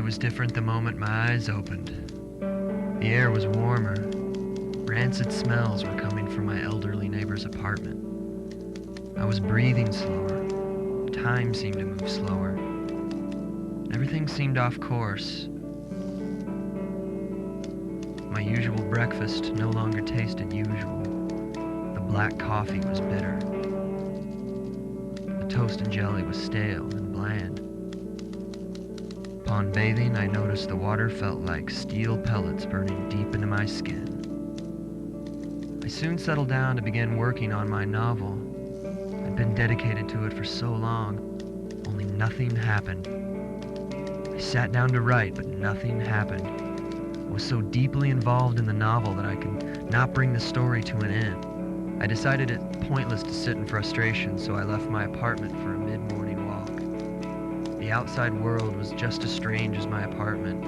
was different the moment my eyes opened. The air was warmer. Rancid smells were coming from my elderly neighbor's apartment. I was breathing slower. Time seemed to move slower. Everything seemed off course. My usual breakfast no longer tasted usual. The black coffee was bitter. The toast and jelly was stale and bland. Upon bathing, I noticed the water felt like steel pellets burning deep into my skin. I soon settled down to begin working on my novel. I'd been dedicated to it for so long, only nothing happened. I sat down to write, but nothing happened. I was so deeply involved in the novel that I could not bring the story to an end. I decided it pointless to sit in frustration, so I left my apartment for a mid-morning walk. The outside world was just as strange as my apartment.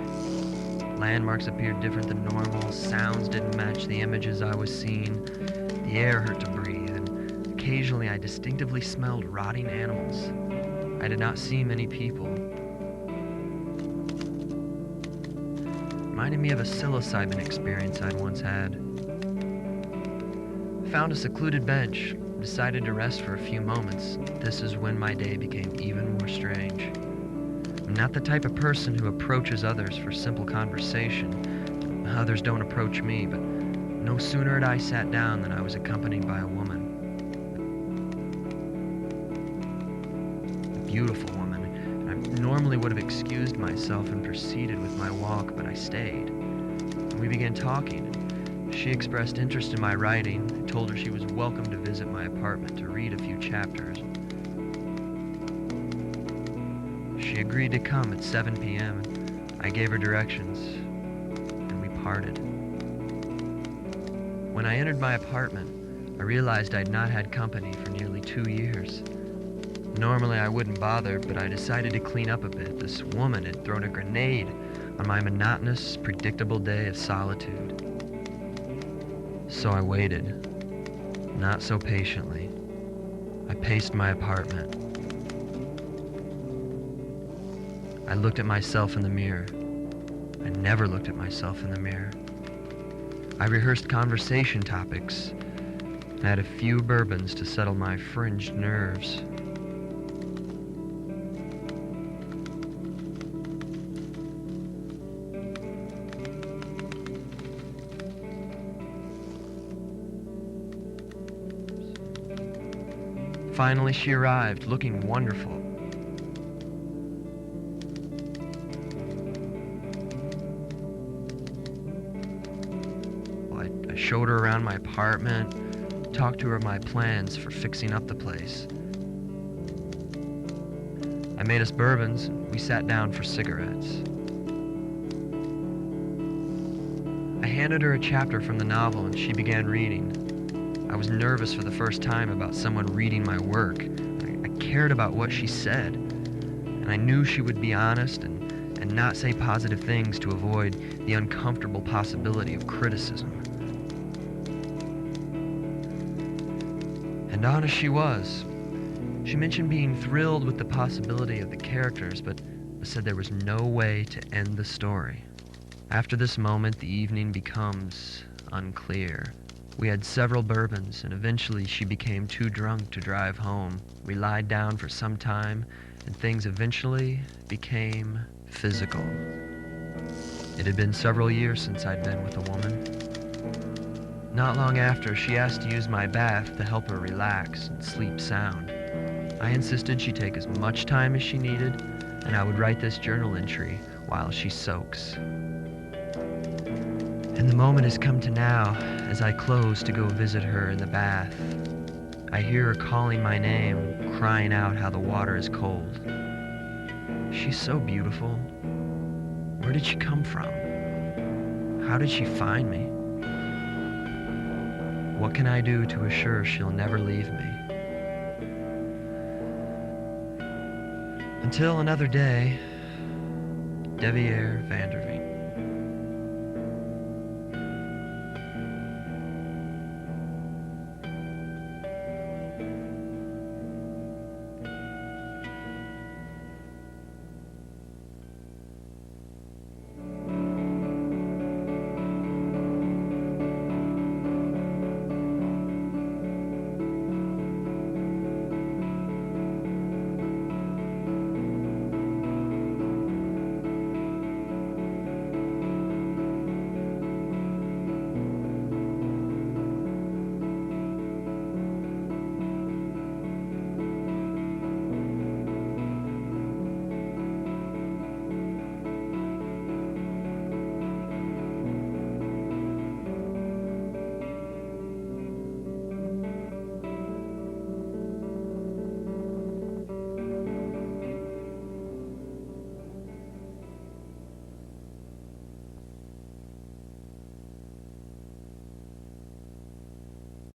Landmarks appeared different than normal, sounds didn't match the images I was seeing, the air hurt to breathe, and occasionally I distinctively smelled rotting animals. I did not see many people. Reminded me of a psilocybin experience I'd once had. I found a secluded bench, decided to rest for a few moments. This is when my day became even more strange. I'm not the type of person who approaches others for simple conversation. Others don't approach me, but no sooner had I sat down than I was accompanied by a woman. A beautiful woman, and I normally would have excused myself and proceeded with my walk, but I stayed. And we began talking. She expressed interest in my writing. I told her she was welcome to visit my apartment to read a few chapters. She agreed to come at 7 p.m. I gave her directions, and we parted. When I entered my apartment, I realized I'd not had company for nearly 2 years. Normally I wouldn't bother, but I decided to clean up a bit. This woman had thrown a grenade on my monotonous, predictable day of solitude. So I waited, not so patiently. I paced my apartment. I looked at myself in the mirror. I never looked at myself in the mirror. I rehearsed conversation topics. I had a few bourbons to settle my fringed nerves. Finally, she arrived, looking wonderful. I showed her around my apartment, talked to her my plans for fixing up the place. I made us bourbons. We sat down for cigarettes. I handed her a chapter from the novel and she began reading. I was nervous for the first time about someone reading my work. I cared about what she said, and I knew she would be honest and not say positive things to avoid the uncomfortable possibility of criticism. And honest she was. She mentioned being thrilled with the possibility of the characters, but said there was no way to end the story. After this moment, the evening becomes unclear. We had several bourbons, and eventually she became too drunk to drive home. We lied down for some time, and things eventually became physical. It had been several years since I'd been with a woman. Not long after, she asked to use my bath to help her relax and sleep sound. I insisted she take as much time as she needed, and I would write this journal entry while she soaks. And the moment has come to now, as I close to go visit her in the bath. I hear her calling my name, crying out how the water is cold. She's so beautiful. Where did she come from? How did she find me? What can I do to assure she'll never leave me? Until another day, Deviere Vanderveen.